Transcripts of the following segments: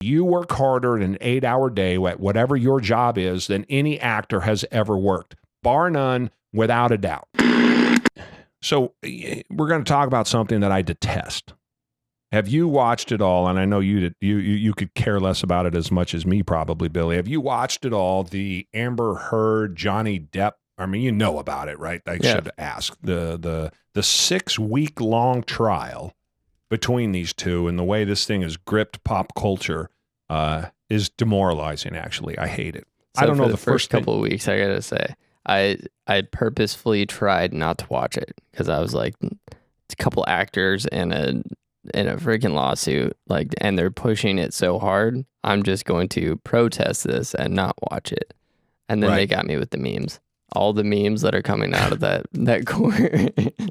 You work harder in an 8-hour day at whatever your job is than any actor has ever worked, bar none, without a doubt. So we're going to talk about something that I detest. Have you watched it all? And I know you could care less about it as much as me, probably, Billy. Have you watched it all? The Amber Heard, Johnny Depp. I mean, you know about it, right? I should ask. The 6-week-long trial between these two and the way this thing has gripped pop culture is demoralizing. Actually, I hate it. So I don't know the first couple of weeks. I gotta say, I purposefully tried not to watch it because I was like, it's a couple actors and a freaking lawsuit, like, and they're pushing it so hard. I'm just going to protest this and not watch it. And then they got me with the memes. All the memes that are coming out of that court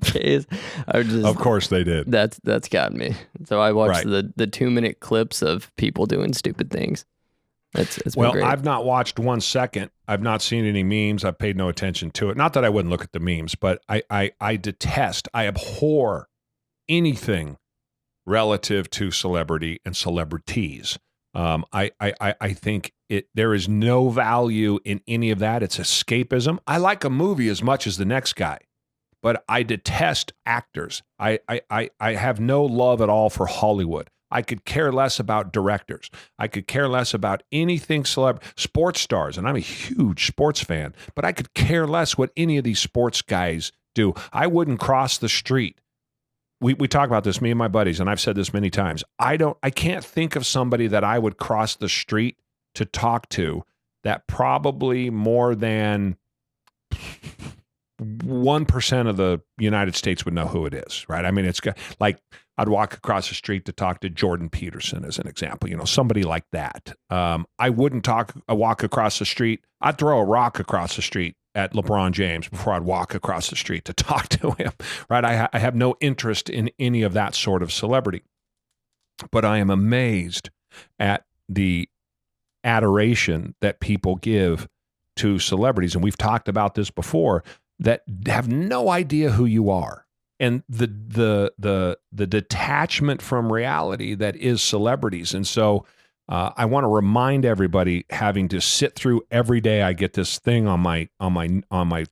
case are just. Of course they did. That's gotten me. So I watched the 2-minute clips of people doing stupid things. It's been great. I've not watched 1 second. I've not seen any memes. I've paid no attention to it. Not that I wouldn't look at the memes, but I detest, I abhor anything relative to celebrity and celebrities. I think there is no value in any of that. It's escapism. I like a movie as much as the next guy, but I detest actors. I have no love at all for Hollywood. I could care less about directors. I could care less about anything sports stars, and I'm a huge sports fan, but I could care less what any of these sports guys do. I wouldn't cross the street. We talk about this, me and my buddies, and I've said this many times. I can't think of somebody that I would cross the street to talk to that probably more than 1% of the United States would know who it is, right? I mean, it's like I'd walk across the street to talk to Jordan Peterson as an example, somebody like that. I wouldn't walk across the street. I'd throw a rock across the street at LeBron James before I'd walk across the street to talk to him, right? I have no interest in any of that sort of celebrity, but I am amazed at the adoration that people give to celebrities. And we've talked about this before, that have no idea who you are. And the detachment from reality that is celebrities. And so I want to remind everybody, having to sit through every day, I get this thing on my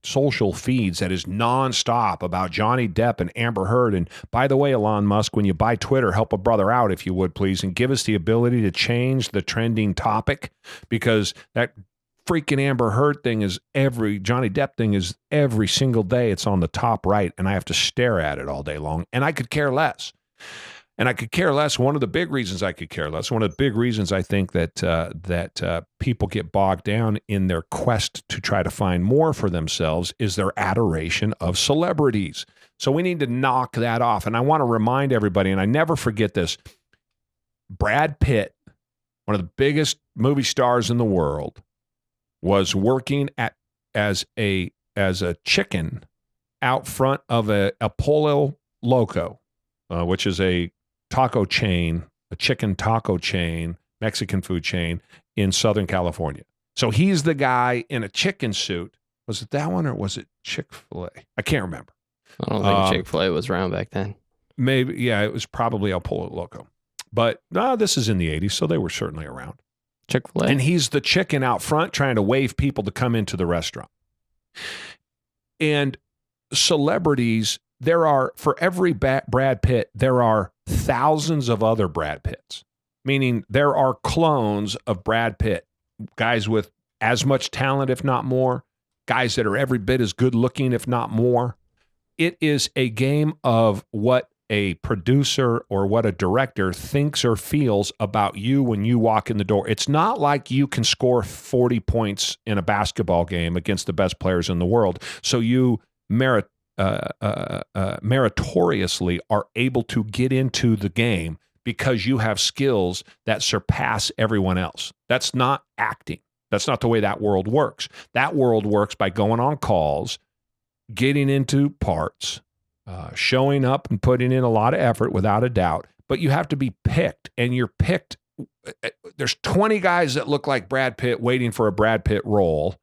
social feeds that is nonstop about Johnny Depp and Amber Heard. And by the way, Elon Musk, when you buy Twitter, help a brother out if you would, please, and give us the ability to change the trending topic, because that freaking Amber Heard thing Johnny Depp thing is every single day. It's on the top right, and I have to stare at it all day long, and I could care less. And I could care less. One of the big reasons I could care less, one of the big reasons I think that people get bogged down in their quest to try to find more for themselves is their adoration of celebrities. So we need to knock that off. And I want to remind everybody, and I never forget this, Brad Pitt, one of the biggest movie stars in the world, was working as a chicken out front of a Pollo Loco, which is a taco chain, a chicken taco chain, Mexican food chain in Southern California. So he's the guy in a chicken suit. Was it that one or was it Chick-fil-A? I can't remember. I don't think Chick-fil-A was around back then. Maybe, yeah, it was probably El Pollo Loco. But this is in the 80s, so they were certainly around. Chick-fil-A. And he's the chicken out front trying to wave people to come into the restaurant. And celebrities, for every Brad Pitt, there are thousands of other Brad Pitts, meaning there are clones of Brad Pitt, guys with as much talent, if not more, guys that are every bit as good looking, if not more. It is a game of what a producer or what a director thinks or feels about you when you walk in the door. It's not like you can score 40 points in a basketball game against the best players in the world, so you meritoriously are able to get into the game because you have skills that surpass everyone else. That's not acting. That's not the way that world works. That world works by going on calls, getting into parts, showing up and putting in a lot of effort without a doubt, but you have to be picked, and you're picked. There's 20 guys that look like Brad Pitt waiting for a Brad Pitt role,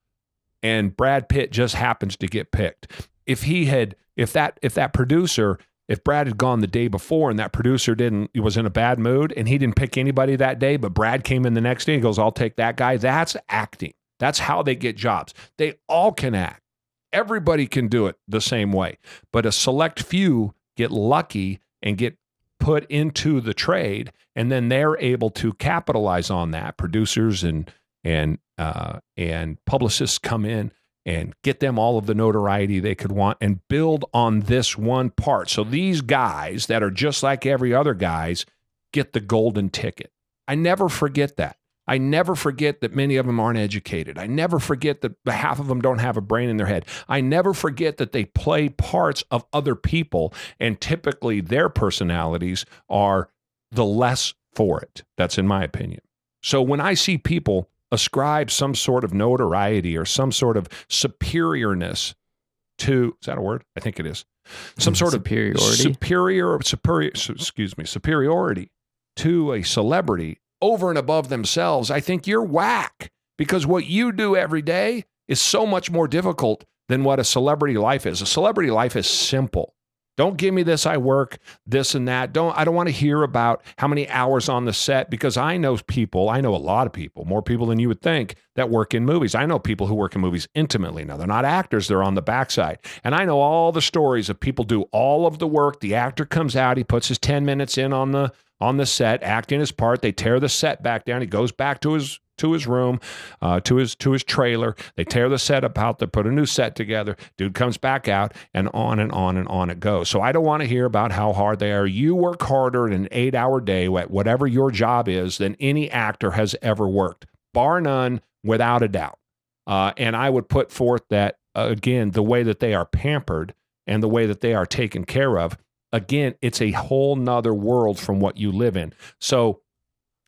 and Brad Pitt just happens to get picked. If that producer if Brad had gone the day before and that producer was in a bad mood and he didn't pick anybody that day, but Brad came in the next day and goes, I'll take that guy. That's acting. That's how they get jobs. They all can act. Everybody can do it the same way. But a select few get lucky and get put into the trade, and then they're able to capitalize on that. Producers and publicists come in and get them all of the notoriety they could want and build on this one part. So these guys that are just like every other guys get the golden ticket. I never forget that. I never forget that many of them aren't educated. I never forget that half of them don't have a brain in their head. I never forget that they play parts of other people, and typically their personalities are the less for it. That's in my opinion. So when I see people ascribe some sort of notoriety or some sort of superiorness to, is that a word? I think it is. Some sort superiority. Superiority to a celebrity over and above themselves, I think you're whack, because what you do every day is so much more difficult than what a celebrity life is. A celebrity life is simple. Don't give me this, I work, this and that. I don't want to hear about how many hours on the set, because I know a lot of people, more people than you would think, that work in movies. I know people who work in movies intimately. Now, they're not actors, they're on the backside. And I know all the stories of people do all of the work. The actor comes out, he puts his 10 minutes in on the set, acting his part. They tear the set back down. He goes back to his room, to his trailer. They tear the set apart. They put a new set together. Dude comes back out, and on and on and on it goes. So I don't want to hear about how hard they are. You work harder in an 8-hour day at whatever your job is than any actor has ever worked, bar none, without a doubt. And I would put forth that, again, the way that they are pampered and the way that they are taken care of, again, it's a whole nother world from what you live in. So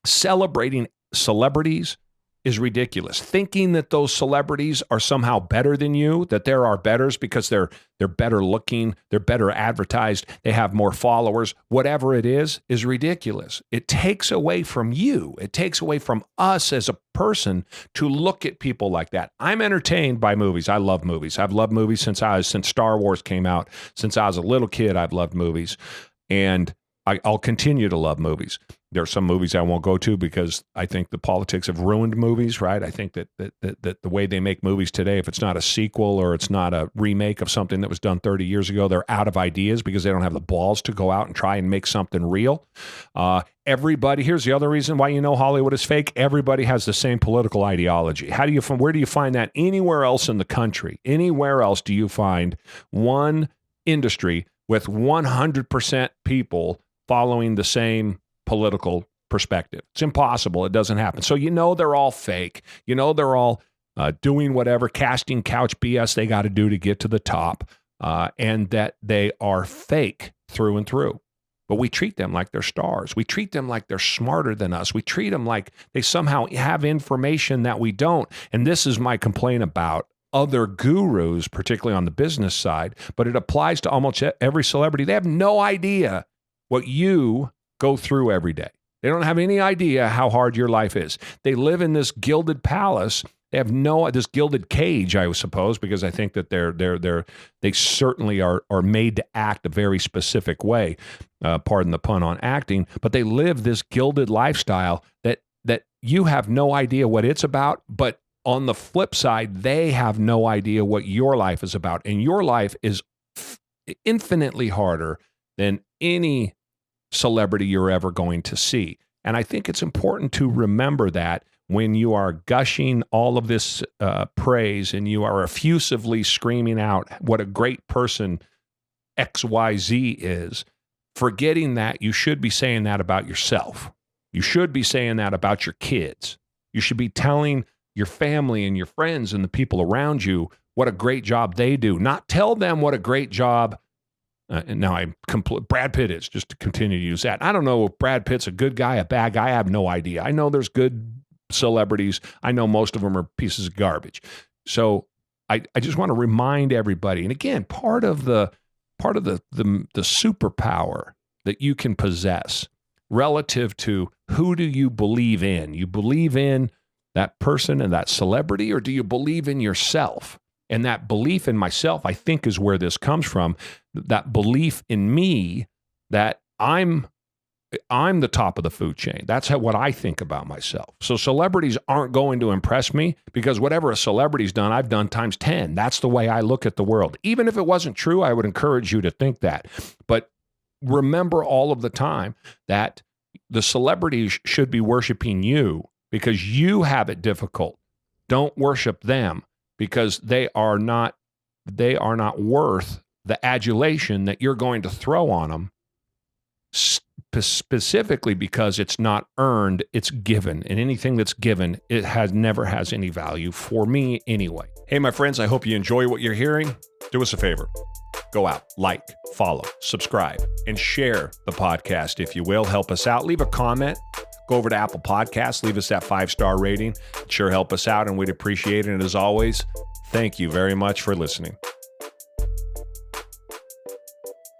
celebrating celebrities is ridiculous. Thinking that those celebrities are somehow better than you, that there are betters because they're better looking, they're better advertised, they have more followers, whatever it is ridiculous. It takes away from you. It takes away from us as a person to look at people like that. I'm entertained by movies. I love movies. I've loved movies since Star Wars came out. Since I was a little kid, I've loved movies. And I'll continue to love movies. There are some movies I won't go to because I think the politics have ruined movies, right? I think that the way they make movies today, if it's not a sequel or it's not a remake of something that was done 30 years ago, they're out of ideas because they don't have the balls to go out and try and make something real. Here's the other reason why you know Hollywood is fake. Everybody has the same political ideology. Where do you find that anywhere else in the country? Anywhere else do you find one industry with 100% people following the same political perspective? It's impossible. It doesn't happen. So they're all fake. They're all doing whatever casting couch BS they got to do to get to the top, and that they are fake through and through. But we treat them like they're stars. We treat them like they're smarter than us. We treat them like they somehow have information that we don't. And this is my complaint about other gurus, particularly on the business side, but it applies to almost every celebrity. They have no idea what you go through every day. They don't have any idea how hard your life is. They live in this gilded palace. They have this gilded cage, I suppose, because I think that they certainly are made to act a very specific way. Pardon the pun on acting, but they live this gilded lifestyle that you have no idea what it's about. But on the flip side, they have no idea what your life is about, and your life is infinitely harder than any celebrity you're ever going to see. And I think it's important to remember that when you are gushing all of this praise and you are effusively screaming out what a great person XYZ is, forgetting that you should be saying that about yourself. You should be saying that about your kids. You should be telling your family and your friends and the people around you what a great job they do. Not tell them what a great job and now Brad Pitt is, just to continue to use that. I don't know if Brad Pitt's a good guy, a bad guy. I have no idea. I know there's good celebrities. I know most of them are pieces of garbage. So I just want to remind everybody. And again, part of the superpower that you can possess relative to who do you believe in? You believe in that person and that celebrity, or do you believe in yourself? And that belief in myself, I think, is where this comes from. That belief in me that I'm the top of the food chain. That's what I think about myself. So celebrities aren't going to impress me because whatever a celebrity's done, I've done times 10. That's the way I look at the world. Even if it wasn't true, I would encourage you to think that. But remember all of the time that the celebrities should be worshiping you because you have it difficult. Don't worship them because they are not worth the adulation that you're going to throw on them. Specifically because it's not earned, it's given. And anything that's given, it never has any value for me anyway. Hey, my friends, I hope you enjoy what you're hearing. Do us a favor. Go out, like, follow, subscribe, and share the podcast, if you will. Help us out. Leave a comment. Go over to Apple Podcasts. Leave us that 5-star rating. Sure help us out, and we'd appreciate it. And as always, thank you very much for listening.